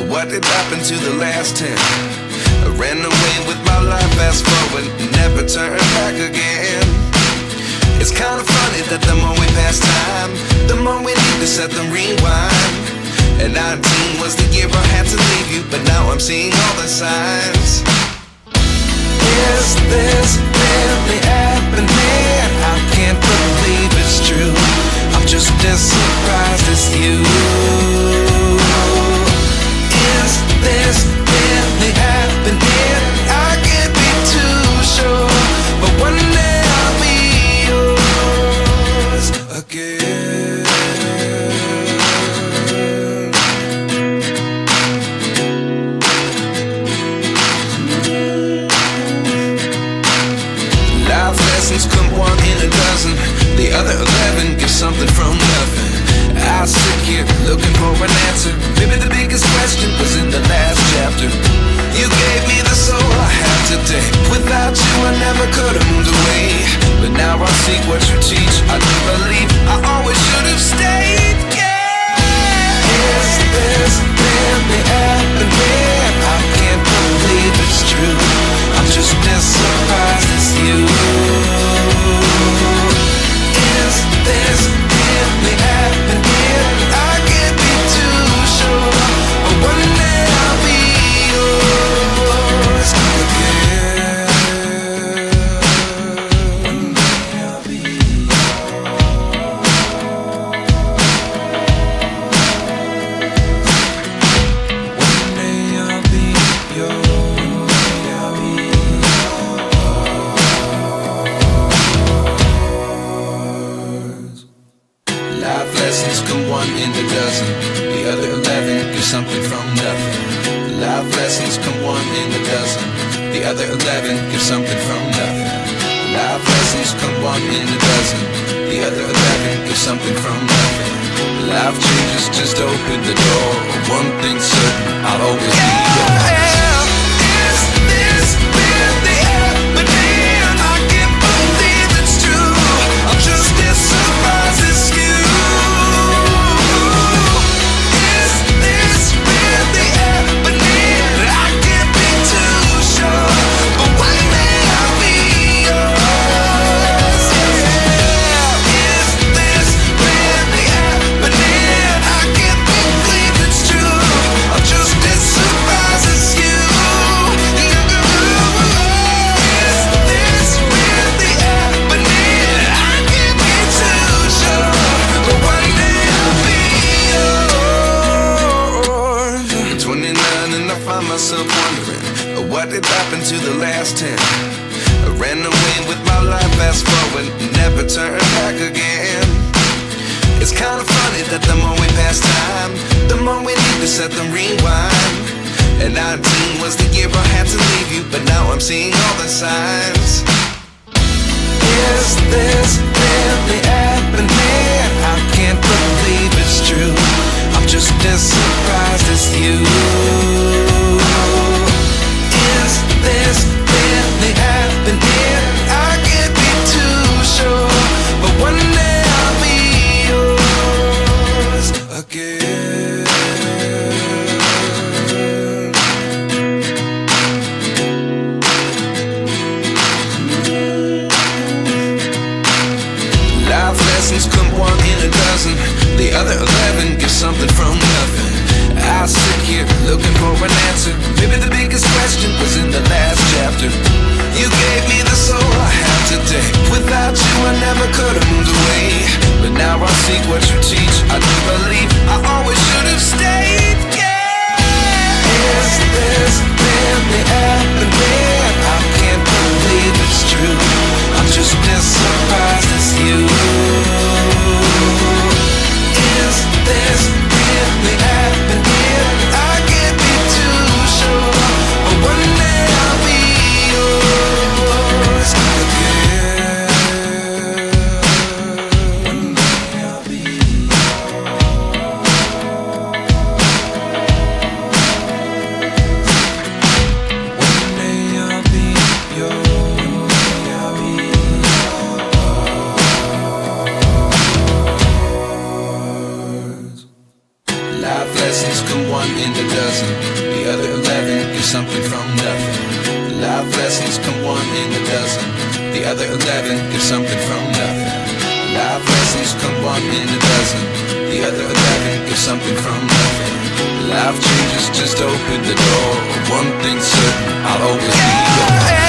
What did happen to the last 10? I ran away with my life, fast forward, never turn back again. It's kinda funny that the more we pass time, the more we need to set them rewind. And 19 was the year I had to leave you, but now I'm seeing all the signs. Is this really happening? I can't believe it's true. I'm just as surprised as you. Is this really happening? I can't be too sure, but one day I'll be yours again. Life lessons come one in a dozen. The other 11 give something from nothing. I sit here looking for an answer. Maybe the biggest question was in the last chapter. You gave me the soul I have today. Without you I never could have moved away. But now I see what you teach. I do believe I always should have stayed. Yeah. Is this really happening? I can't believe it's true. I'm just as surprised as you. Is this really happening? I can't be too sure, but one day I'll be yours again. One day I'll be yours. One day I'll be yours. I'll be yours. Life lessons come one in a dozen. The other 11 give something from nothing. Life lessons come one in a dozen. The other 11 give something from nothing. Life lessons come one in a dozen. The other 11 give something from nothing. Life changes just open the door. One thing's certain, I'll always be yours. Is this really happening? I can't believe it's true. I'm just as surprised as you. Is this really happening? I can't be too sure, but one day I'll be yours. Yeah. Is this really happening? I can't believe it's true. I'm just as surprised as you. Is this really happening? I can't be too sure, but one day I'll be yours. I'm 29 and I find myself wondering what did happen to the last 10. I ran away with my life, fast forward, never turn back again. It's kinda funny that the more we pass time, the more we need to set them rewind. And 19 was the year I had to leave you, but now I'm seeing all the signs. Is this really happening? I can't believe it's true. I'm just as surprised as you. Is this really happening? I can't be too sure, but one day I'll be yours again. Life lessons come one in a dozen. The other 11 give something from nothing. I sit here looking for an answer. Maybe the biggest question was in the last chapter. You gave me the soul I have today. Without you I never could have moved away. But now I see what you teach. I do believe I always should have stayed. Yeah. Is this really happening? I can't believe it's true. I'm just as surprised as you. Is this really happening? I can't be too sure, but one day I'll be yours again. One day I'll be yours. Life lessons come one in a dozen. The other 11 get something from nothing. Life lessons come one in a dozen. The other 11 get something from nothing. Life lessons come one in a dozen. The other 11 get something from nothing. Life changes just open the door. One thing's certain, I'll always be yours.